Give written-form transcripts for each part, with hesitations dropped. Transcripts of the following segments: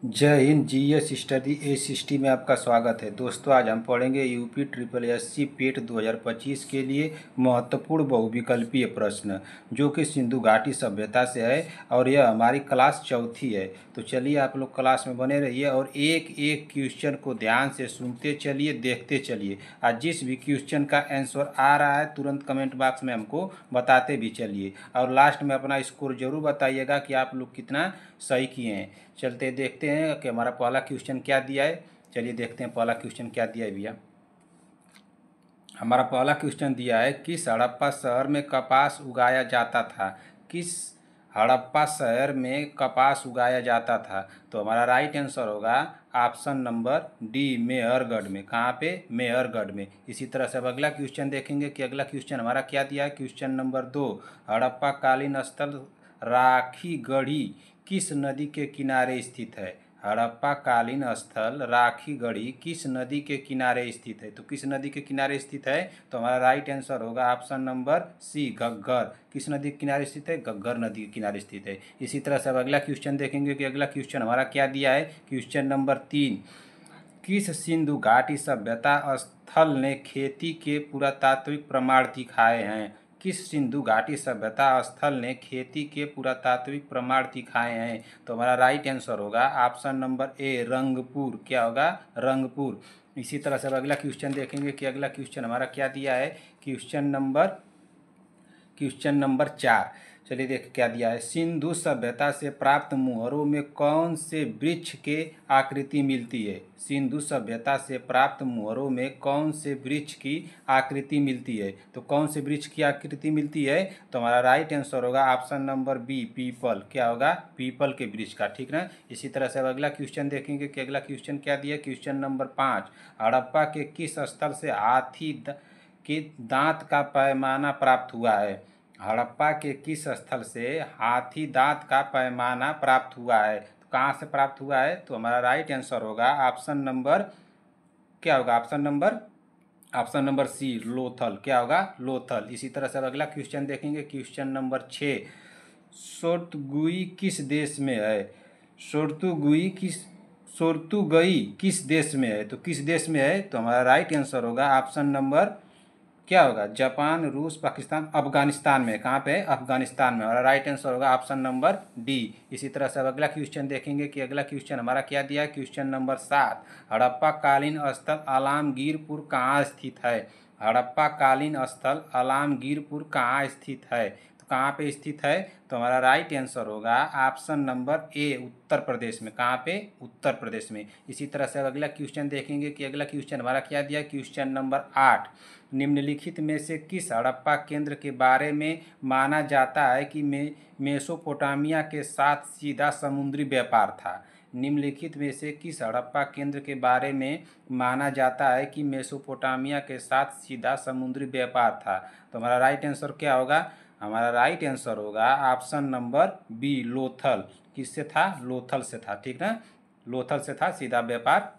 जय Hind. GS study A60 में आपका स्वागत है। दोस्तों, आज हम पढ़ेंगे यूपी ट्रिपल एससी पेट 2025 के लिए महत्वपूर्ण बहुविकल्पीय प्रश्न, जो कि सिंधु घाटी सभ्यता से है और यह हमारी क्लास चौथी है। तो चलिए, आप लोग क्लास में बने रहिए और एक एक क्वेश्चन को ध्यान से सुनते चलिए, देखते चलिए। आज जिस भी क्वेश्चन का आंसर आ रहा है तुरंत कमेंट बॉक्स में हमको बताते भी चलिए, और लास्ट में अपना स्कोर जरूर बताइएगा कि आप लोग कितना सही किए हैं। चलते देखते हैं कि हमारा पहला क्वेश्चन क्या दिया है। चलिए देखते हैं पहला क्वेश्चन क्या दिया है भैया। हमारा पहला क्वेश्चन दिया है, किस हड़प्पा शहर में कपास उगाया जाता था। किस हड़प्पा शहर में कपास उगाया जाता था। तो हमारा राइट आंसर होगा ऑप्शन नंबर डी, मेहरगढ़ में। कहाँ पे? मेहरगढ़ में। इसी तरह से अब अगला क्वेश्चन देखेंगे कि अगला क्वेश्चन हमारा क्या दिया है। क्वेश्चन नंबर 2, हड़प्पा कालीन स्थल राखीगढ़ी किस नदी के किनारे स्थित है। हड़प्पा कालीन स्थल राखीगढ़ी किस नदी के किनारे स्थित है। तो किस नदी के किनारे स्थित है? तो हमारा राइट आंसर होगा ऑप्शन नंबर सी, घग्गर। किस नदी के किनारे स्थित है? घग्गर नदी के किनारे स्थित है। इसी तरह से अब अगला क्वेश्चन देखेंगे कि अगला क्वेश्चन हमारा क्या दिया है। क्वेश्चन नंबर 3, किस सिंधु घाटी सभ्यता स्थल ने खेती के पुरातात्विक प्रमाण दिखाए हैं। किस सिंधु घाटी सभ्यता स्थल ने खेती के पुरातात्विक प्रमाण दिखाए हैं। तो हमारा राइट आंसर होगा ऑप्शन नंबर ए, रंगपुर। क्या होगा? रंगपुर। इसी तरह से अब अगला क्वेश्चन देखेंगे कि अगला क्वेश्चन हमारा क्या दिया है। क्वेश्चन नंबर 4, चलिए देख क्या दिया है। सिंधु सभ्यता से प्राप्त मुहरों में कौन से वृक्ष के आकृति मिलती है। सिंधु सभ्यता से प्राप्त मुहरों में कौन से वृक्ष की आकृति मिलती है। तो कौन से वृक्ष की आकृति मिलती है? तो हमारा राइट आंसर होगा ऑप्शन नंबर बी, पीपल। क्या होगा? पीपल के वृक्ष का। ठीक ना। इसी तरह से अब अगला क्वेश्चन देखेंगे कि अगला क्वेश्चन क्या दिया। क्वेश्चन नंबर 5, हड़प्पा के किस स्थल से हाथी के दांत का पैमाना प्राप्त हुआ है। हड़प्पा के किस स्थल से हाथी दांत का पैमाना प्राप्त हुआ है। तो कहाँ से प्राप्त हुआ है? तो हमारा राइट आंसर होगा ऑप्शन नंबर, क्या होगा? Option number C, Lothal. क्या होगा? लोथल। इसी तरह से अब अगला क्वेश्चन देखेंगे। क्वेश्चन नंबर 6, सोर्तुगुई किस देश में है। सोर्तुगई किस देश में है। तो किस देश में है? तो हमारा राइट आंसर होगा ऑप्शन नंबर, क्या होगा? जापान, रूस, पाकिस्तान, अफगानिस्तान में। कहाँ पे है? अफगानिस्तान में। हमारा राइट आंसर होगा ऑप्शन नंबर डी। इसी तरह से अब अगला क्वेश्चन देखेंगे कि अगला क्वेश्चन हमारा क्या दिया है। क्वेश्चन नंबर 7, हड़प्पा कालीन स्थल आलमगीरपुर कहाँ स्थित है। हड़प्पा कालीन स्थल आलमगीरपुर कहाँ स्थित है। तो कहाँ पे स्थित है? तो हमारा राइट आंसर होगा option number A, Uttar Pradesh में। कहाँ पे? उत्तर प्रदेश में। इसी तरह से अब अगला क्वेश्चन देखेंगे कि अगला क्वेश्चन हमारा क्या दिया। क्वेश्चन नंबर 8, निम्नलिखित में से किस हड़प्पा केंद्र के बारे में माना जाता है कि मेसोपोटामिया के साथ सीधा समुद्री व्यापार था। निम्नलिखित में से किस हड़प्पा केंद्र के बारे में माना जाता है कि मेसोपोटामिया के साथ सीधा समुद्री व्यापार था। तो हमारा राइट आंसर क्या होगा? हमारा राइट आंसर होगा ऑप्शन नंबर बी, लोथल। किससे था? लोथल से था। ठीक ना। लोथल से था सीधा व्यापार,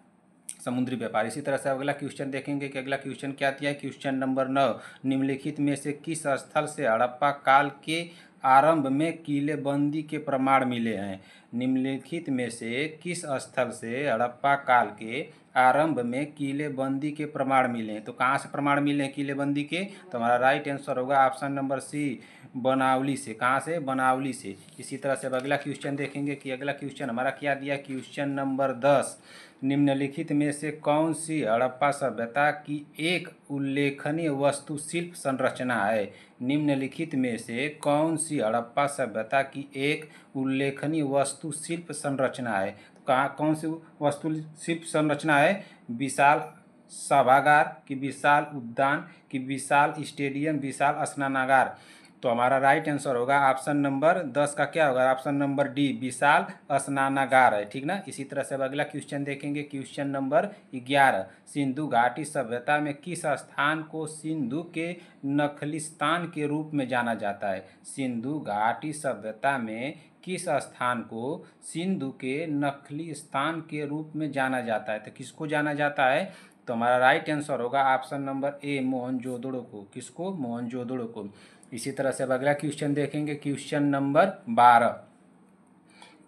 समुद्री व्यापार। इसी तरह से अगला क्वेश्चन देखेंगे कि अगला क्वेश्चन क्या दिया है। क्वेश्चन नंबर 9, निम्नलिखित में से किस स्थल से हड़प्पा काल के आरंभ में किलेबंदी के प्रमाण मिले हैं। निम्नलिखित में से किस स्थल से हड़प्पा काल के आरंभ में किलेबंदी के प्रमाण मिले हैं। तो कहाँ से प्रमाण मिले हैं किलेबंदी के? तो हमारा राइट आंसर होगा ऑप्शन नंबर सी, बनावली से। कहाँ से? बनावली से। इसी तरह से अब अगला क्वेश्चन देखेंगे कि अगला क्वेश्चन हमारा क्या दिया। क्वेश्चन नंबर 10, निम्नलिखित में से कौन सी हड़प्पा सभ्यता की एक उल्लेखनीय वास्तुशिल्प संरचना है। निम्नलिखित में से कौन सी हड़प्पा सभ्यता की एक उल्लेखनीय वास्तुशिल्प संरचना है। तो कहाँ कौन सी वास्तुशिल्प संरचना है? विशाल सभागार, कि विशाल उद्यान, कि विशाल स्टेडियम, विशाल स्नानागार। तो हमारा राइट आंसर होगा ऑप्शन नंबर 10 का, क्या होगा? ऑप्शन नंबर डी, विशाल स्नानागार है। ठीक ना। इसी तरह से अब अगला क्वेश्चन देखेंगे। क्वेश्चन नंबर 11, सिंधु घाटी सभ्यता में किस स्थान को सिंधु के नखलिस्तान के रूप में जाना जाता है। सिंधु घाटी सभ्यता में किस स्थान को सिंधु के नखलिस्तान के रूप में जाना जाता है। तो किसको जाना जाता है? तो हमारा राइट आंसर होगा ऑप्शन नंबर ए, मोहनजोदड़ो को। किसको? मोहनजोदड़ो को। इसी तरह से अब अगला क्वेश्चन देखेंगे। क्वेश्चन नंबर 12,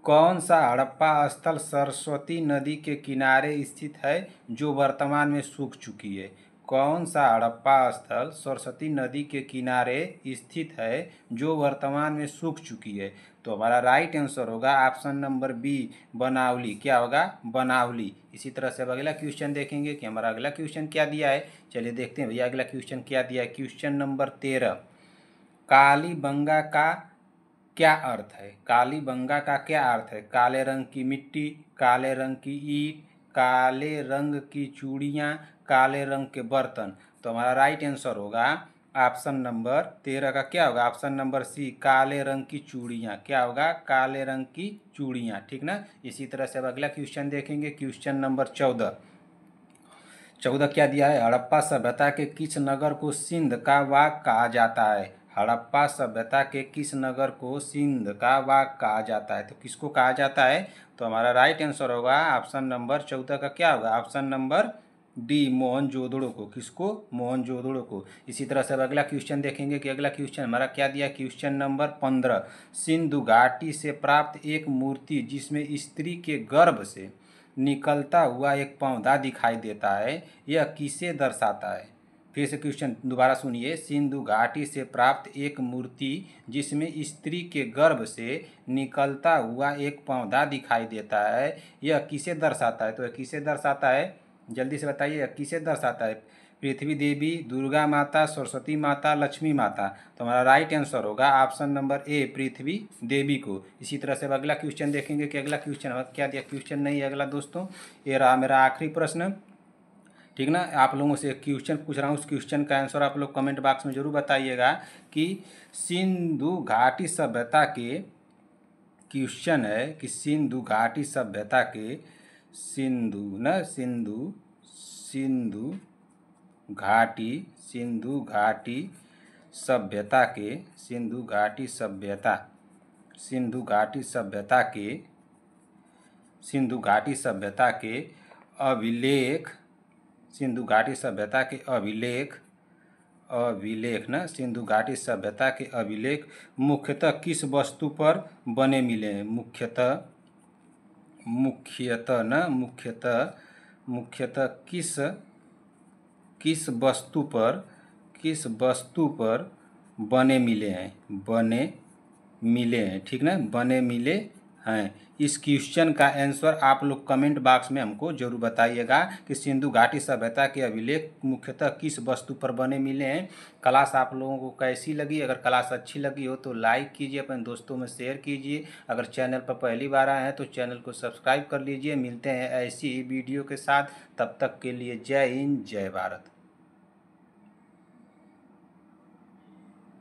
कौन सा हड़प्पा स्थल सरस्वती नदी के किनारे स्थित है जो वर्तमान में सूख चुकी है? कौन सा हड़प्पा स्थल सरस्वती नदी के किनारे स्थित है जो वर्तमान में सूख चुकी है? तो हमारा राइट आंसर होगा ऑप्शन नंबर बी, बनावली। क्या होगा? बनावली। इसी तरह से अब अगला क्वेश्चन देखेंगे कि हमारा अगला क्वेश्चन क्या दिया है। चलिए देखते हैं भैया अगला क्वेश्चन क्या दिया है। क्वेश्चन नंबर 13, कालीबंगा का क्या अर्थ है? कालीबंगा का क्या अर्थ है? काले रंग की मिट्टी, काले रंग की ईंट, काले रंग की चूड़ियाँ, काले रंग के बर्तन। तो हमारा राइट आंसर होगा ऑप्शन नंबर 13 का क्या होगा? ऑप्शन नंबर सी, काले रंग की चूड़ियाँ। क्या होगा? काले रंग की चूड़ियाँ। ठीक ना। इसी तरह से अब अगला क्वेश्चन देखेंगे। क्वेश्चन नंबर 14 क्या दिया है? हड़प्पा सभ्यता के किस नगर को सिंध का वाग कहा जाता है? हड़प्पा सभ्यता के किस नगर को सिंध का वाग कहा जाता है? तो किसको कहा जाता है? तो हमारा राइट आंसर होगा ऑप्शन नंबर 14 का क्या होगा? ऑप्शन नंबर डी, मोहनजोदड़ो को। किसको? मोहनजोदड़ो को। इसी तरह से अब अगला क्वेश्चन देखेंगे कि अगला क्वेश्चन हमारा क्या दिया। क्वेश्चन नंबर 15, सिंधु घाटी से प्राप्त एक मूर्ति जिसमें स्त्री के गर्भ से निकलता हुआ एक पौधा दिखाई देता है, यह किसे दर्शाता है? फिर से क्वेश्चन दोबारा सुनिए। सिंधु घाटी से प्राप्त एक मूर्ति जिसमें स्त्री के गर्भ से निकलता हुआ एक पौधा दिखाई देता है, यह किसे दर्शाता है? तो यह किसे दर्शाता है? जल्दी से बताइए, यह किसे दर्शाता है? पृथ्वी देवी, दुर्गा माता, सरस्वती माता, लक्ष्मी माता। तो हमारा राइट आंसर होगा ऑप्शन नंबर ए, पृथ्वी देवी को। इसी तरह से अब अगला क्वेश्चन देखेंगे कि अगला क्वेश्चन हमारा क्या दिया। क्वेश्चन नहीं है अगला दोस्तों, ये रहा मेरा आखिरी प्रश्न। ठीक ना। आप लोगों से क्वेश्चन पूछ रहा हूँ, उस क्वेश्चन का आंसर आप लोग कमेंट बॉक्स में जरूर बताइएगा कि सिंधु घाटी सभ्यता के, क्वेश्चन है कि सिंधु घाटी सभ्यता के, सिंधु घाटी सभ्यता के, अभिलेख, सिंधु घाटी सभ्यता के अभिलेख मुख्यतः किस वस्तु पर बने मिले हैं? मुख्यतः किस वस्तु पर बने मिले हैं? ठीक ना, बने मिले हैं। इस क्वेश्चन का आंसर आप लोग कमेंट बॉक्स में हमको जरूर बताइएगा कि सिंधु घाटी सभ्यता के अभिलेख मुख्यतः किस वस्तु पर बने मिले हैं। क्लास आप लोगों को कैसी लगी? अगर क्लास अच्छी लगी हो तो लाइक कीजिए, अपने दोस्तों में शेयर कीजिए। अगर चैनल पर पहली बार आए हैं तो चैनल को सब्सक्राइब कर लीजिए। मिलते हैं ऐसी ही वीडियो के साथ, तब तक के लिए जय हिंद, जय भारत।